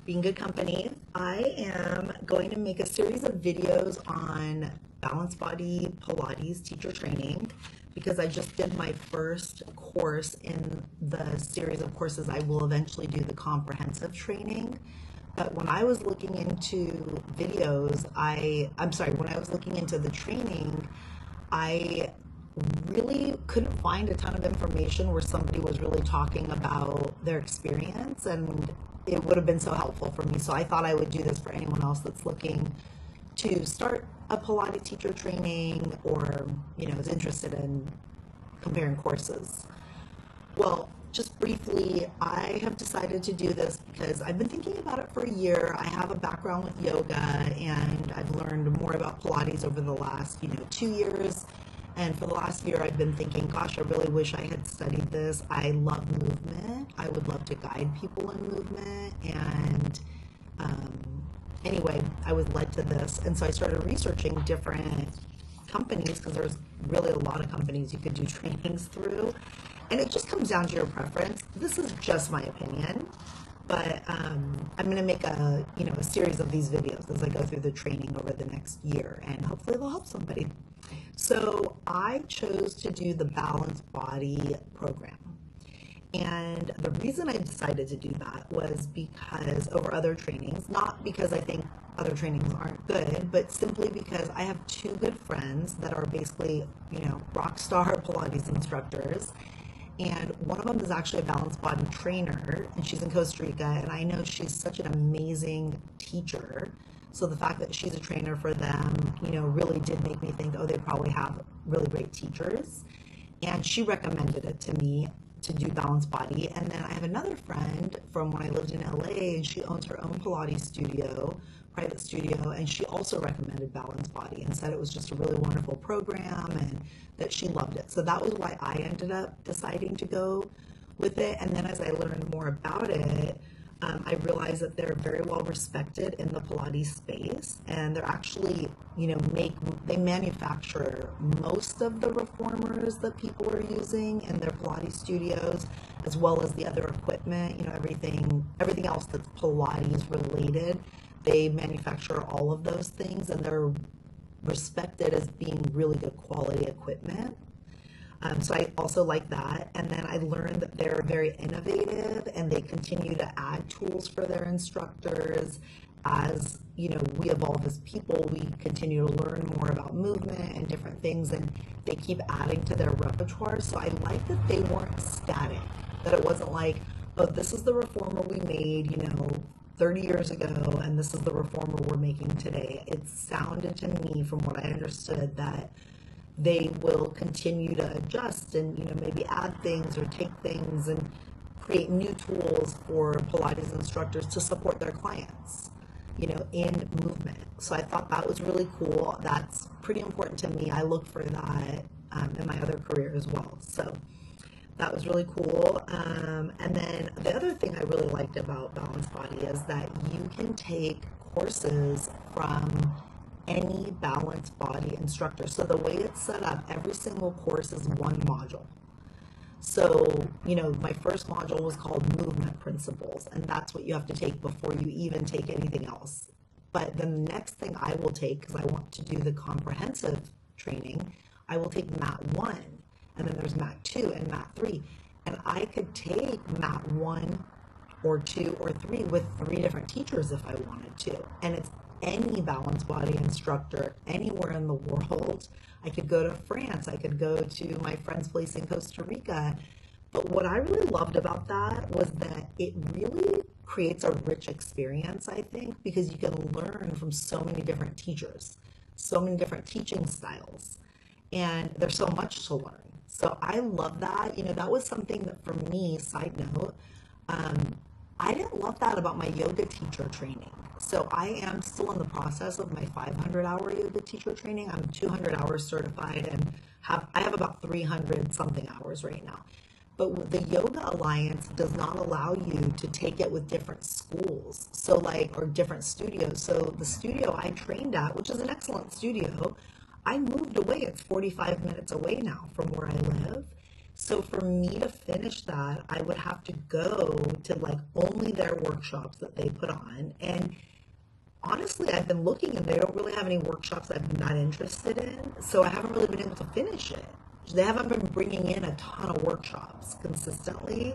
Being good company. I am going to make a series of videos on Balanced Body Pilates Teacher Training because I just did my first course in the series of courses. I will eventually do the comprehensive training. But when I was looking into videos, when I was looking into the training, I really couldn't find a ton of information where somebody was really talking about their experience, and it would have been so helpful for me. So I thought I would do this for anyone else that's looking to start a Pilates teacher training or, is interested in comparing courses. Well, just briefly, I have decided to do this because I've been thinking about it for a year. I have a background with yoga, and I've learned more about Pilates over the last, 2 years. And for the last year, I've been thinking, gosh, I really wish I had studied this. I love movement. I would love to guide people in movement. And anyway, I was led to this. And so I started researching different companies because there's really a lot of companies you could do trainings through. And it just comes down to your preference. This is just my opinion. But I'm going to make a series of these videos as I go through the training over the next year, and hopefully they'll help somebody. So I chose to do the Balanced Body program. And the reason I decided to do that was because over other trainings, not because I think other trainings aren't good, but simply because I have two good friends that are basically, rock star Pilates instructors. And one of them is actually a Balanced Body trainer, and she's in Costa Rica, and I know she's such an amazing teacher. So the fact that she's a trainer for them, really did make me think, oh, they probably have really great teachers. And she recommended it to me to do Balanced Body. And then I have another friend from when I lived in LA, and she owns her own Pilates studio, private studio, and she also recommended Balanced Body and said it was just a really wonderful program and that she loved it. So that was why I ended up deciding to go with it. And then as I learned more about it, I realized that they're very well respected in the Pilates space, and they're actually, they manufacture most of the reformers that people are using in their Pilates studios, as well as the other equipment, everything else that's Pilates related. They manufacture all of those things, and they're respected as being really good quality equipment. So I also like that. And then I learned that they're very innovative, and they continue to add tools for their instructors. As we evolve as people, we continue to learn more about movement and different things, and they keep adding to their repertoire. So I like that they weren't static, that it wasn't like, oh, this is the reformer we made, 30 years ago, and this is the reformer we're making today. It sounded to me, from what I understood, that they will continue to adjust and, maybe add things or take things and create new tools for Pilates instructors to support their clients, in movement. So I thought that was really cool. That's pretty important to me. I look for that in my other career as well. So that was really cool. And then the other thing I really liked about Balanced Body is that you can take courses from any Balanced Body instructor. So the way it's set up, every single course is one module. So, my first module was called Movement Principles, and that's what you have to take before you even take anything else. But the next thing I will take, because I want to do the comprehensive training, I will take Mat 1, and then there's Mat 2 and Mat 3. And I could take Mat 1 or 2 or 3 with 3 different teachers if I wanted to. And it's any Balanced Body instructor anywhere in the world. I could go to France. I could go to my friend's place in Costa Rica. But what I really loved about that was that it really creates a rich experience, I think, because you can learn from so many different teachers, so many different teaching styles, and there's so much to learn. So I love that. That was something that for me, side note, I didn't love that about my yoga teacher training. So I am still in the process of my 500-hour yoga teacher training. I'm 200 hours certified, and I have about 300 something hours right now. But the Yoga Alliance does not allow you to take it with different schools, or different studios. So the studio I trained at, which is an excellent studio, I moved away. It's 45 minutes away now from where I live. So for me to finish that, I would have to go to like only their workshops that they put on. And honestly, I've been looking and they don't really have any workshops I've been that interested in. So I haven't really been able to finish it. They haven't been bringing in a ton of workshops consistently.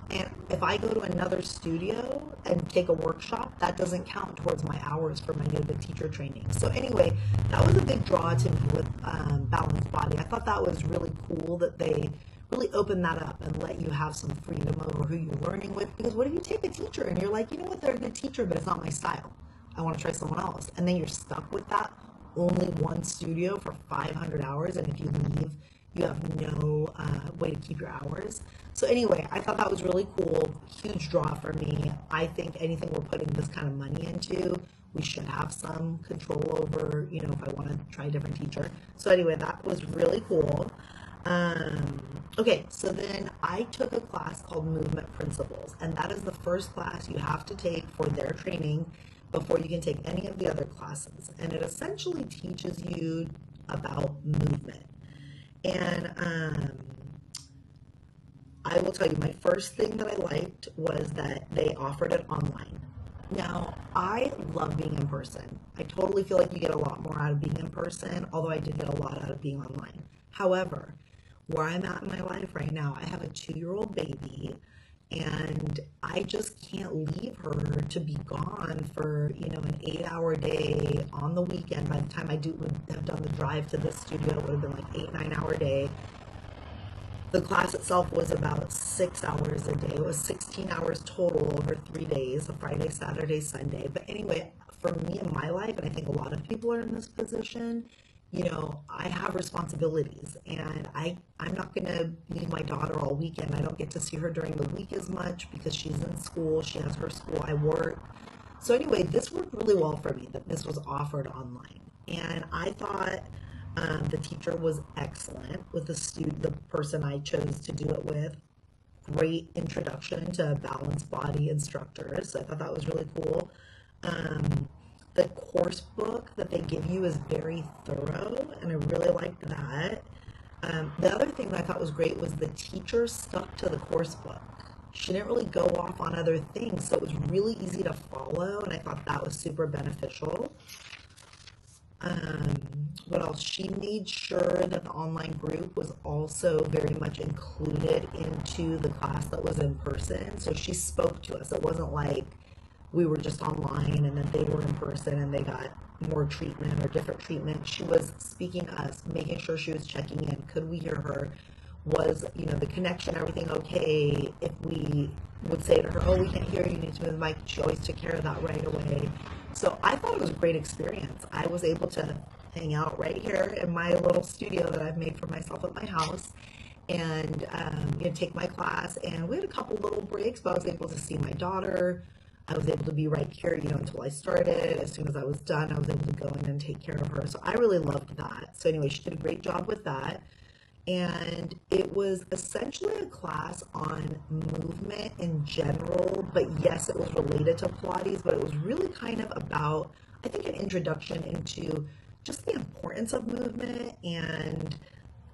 And if I go to another studio and take a workshop, that doesn't count towards my hours for my yoga teacher training. So anyway, that was a big draw to me with Balanced Body. I thought that was really cool that they really open that up and let you have some freedom over who you're learning with. Because what if you take a teacher and you're like, you know what, they're a good teacher, but it's not my style. I want to try someone else. And then you're stuck with that only one studio for 500 hours. And if you leave, you have no way to keep your hours. So anyway, I thought that was really cool. Huge draw for me. I think anything we're putting this kind of money into, we should have some control over, you know, if I want to try a different teacher. So anyway, that was really cool. Okay, so then I took a class called Movement Principles, and that is the first class you have to take for their training before you can take any of the other classes. And it essentially teaches you about movement. And I will tell you, my first thing that I liked was that they offered it online. Now, I love being in person. I totally feel like you get a lot more out of being in person, although I did get a lot out of being online. However, where I'm at in my life right now, I have a 2-year-old baby, and I just can't leave her to be gone for, you know, an 8-hour day on the weekend. By the time I would have done the drive to this studio, it would have been like 8-9 hour day. The class itself was about 6 hours a day. It was 16 hours total over 3 days, a Friday, Saturday, Sunday. But anyway, for me in my life, and I think a lot of people are in this position, you know, I have responsibilities, and I'm not going to leave my daughter all weekend. I don't get to see her during the week as much because she's in school. She has her school. I work. So anyway, this worked really well for me that this was offered online. And I thought the teacher was excellent with the person I chose to do it with. Great introduction to balanced body instructors. So I thought that was really cool. The course book that they give you is very thorough, and I really liked that. The other thing that I thought was great was the teacher stuck to the course book. She didn't really go off on other things, so it was really easy to follow, and I thought that was super beneficial. What else? She made sure that the online group was also very much included into the class that was in person. So she spoke to us. It wasn't like we were just online and then they were in person and they got more treatment or different treatment. She was speaking to us, making sure she was checking in. Could we hear her? Was, you know, the connection, everything okay? If we would say to her, oh, we can't hear you, you need to move the mic, she always took care of that right away. So I thought it was a great experience. I was able to hang out right here in my little studio that I've made for myself at my house and you know, take my class. And we had a couple little breaks, but I was able to see my daughter. I was able to be right here, you know, until I started. As soon as I was done, I was able to go in and take care of her. So I really loved that. So anyway, she did a great job with that. And it was essentially a class on movement in general, but yes, it was related to Pilates, but it was really kind of about, I think, an introduction into just the importance of movement and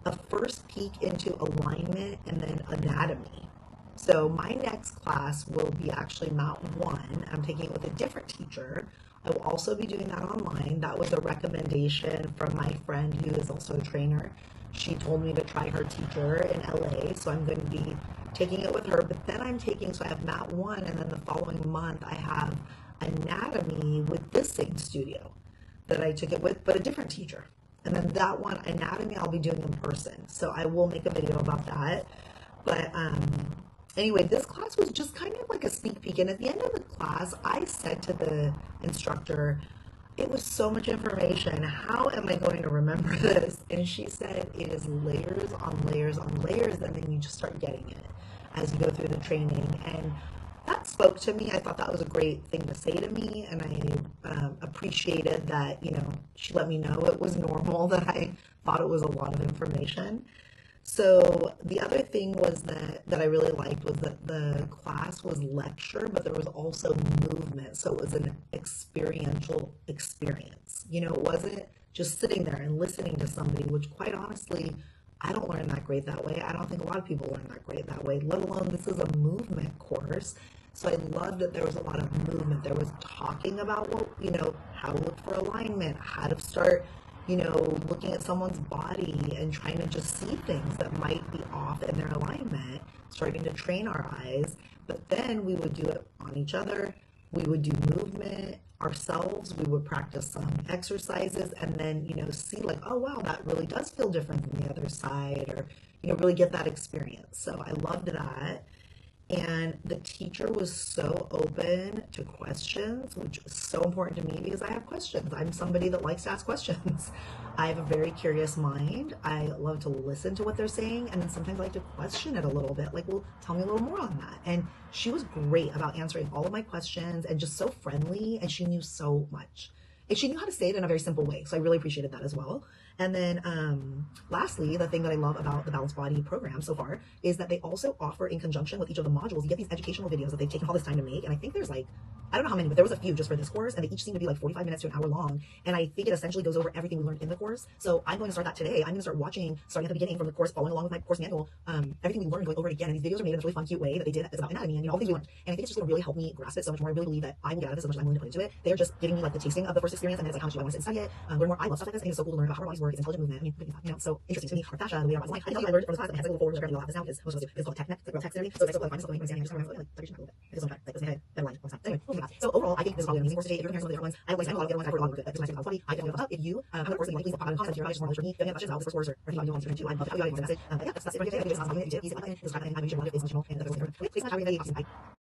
a first peek into alignment and then anatomy. So my next class will be actually Mat 1. I'm taking it with a different teacher. I will also be doing that online. That was a recommendation from my friend who is also a trainer. She told me to try her teacher in LA, so I'm going to be taking it with her. But then so I have Mat 1, and then the following month I have anatomy with this same studio that I took it with, but a different teacher. And then that one, anatomy, I'll be doing in person. So I will make a video about that. But anyway, this class was just kind of like a sneak peek. And at the end of the class, I said to the instructor, it was so much information. How am I going to remember this? And she said, it is layers on layers on layers, and then you just start getting it as you go through the training. And that spoke to me. I thought that was a great thing to say to me, and I appreciated that, you know, she let me know it was normal, that I thought it was a lot of information. So the other thing was that I really liked was that the class was lecture, but there was also movement. So it was an experiential experience. You know, it wasn't just sitting there and listening to somebody, which quite honestly, I don't learn that great that way. I don't think a lot of people learn that great that way, let alone this is a movement course. So I love that there was a lot of movement. There was talking about what, how to look for alignment, how to start, looking at someone's body and trying to just see things that might be off in their alignment, starting to train our eyes. But then we would do it on each other. We would do movement ourselves. We would practice some exercises and then, see like, oh, wow, that really does feel different than the other side, or, really get that experience. So I loved that. And the teacher was so open to questions, which is so important to me because I have questions. I'm somebody that likes to ask questions. I have a very curious mind. I love to listen to what they're saying, and then sometimes I like to question it a little bit. Like, well, tell me a little more on that. And she was great about answering all of my questions and just so friendly, and she knew so much. And she knew how to say it in a very simple way, so I really appreciated that as well. And then lastly, the thing that I love about the Balanced Body program so far is that they also offer, in conjunction with each of the modules, you get these educational videos that they've taken all this time to make. And I think there's like, I don't know how many, but there was a few just for this course, and they each seem to be like 45 minutes to an hour long. And I think it essentially goes over everything we learned in the course. So I'm going to start that today. I'm going to start watching, starting at the beginning from the course, following along with my course manual, everything we learned, going over it again. And these videos are made in a really fun, cute way that they did. It's about anatomy and all the things we learned. And I think it's just going to really help me grasp it so much more. I really believe that I will get out of this as much as I'm willing to put into it. They're just giving me like the tasting of the first experience, and then it's like, how much do I want to sit and study it? Learn more. I love stuff like this. I think it's so cool to learn about how our bodies work. It's intelligent movement. I mean, so interesting to me. Our fascia, the way our bodies like. I tell you, I learned from the class that has like a little forward grab this now because most of us do. It's called technique. It's like real text and everything. So it's like, I'm just going, I'm standing, I'm just going, like, touch your neck a little bit. I just want to like, my head better line all the time. Anyway, moving on. So overall, I think this is probably an amazing course today. If you're comparing some of the different ones, I don't waste time. A lot of the other ones I've heard a lot of good. This is my favorite body. I feel good. If you have a course that you like, please pop out in comments. If you're just more knowledge for me, if you have any questions about this first course or if you want to do one, 2, I'd love to have you out and message. But yeah, that's it for today. I think this is awesome. If you did, please like and subscribe and I wish you a lot of informational and the videos. Please, much have a great day. Bye.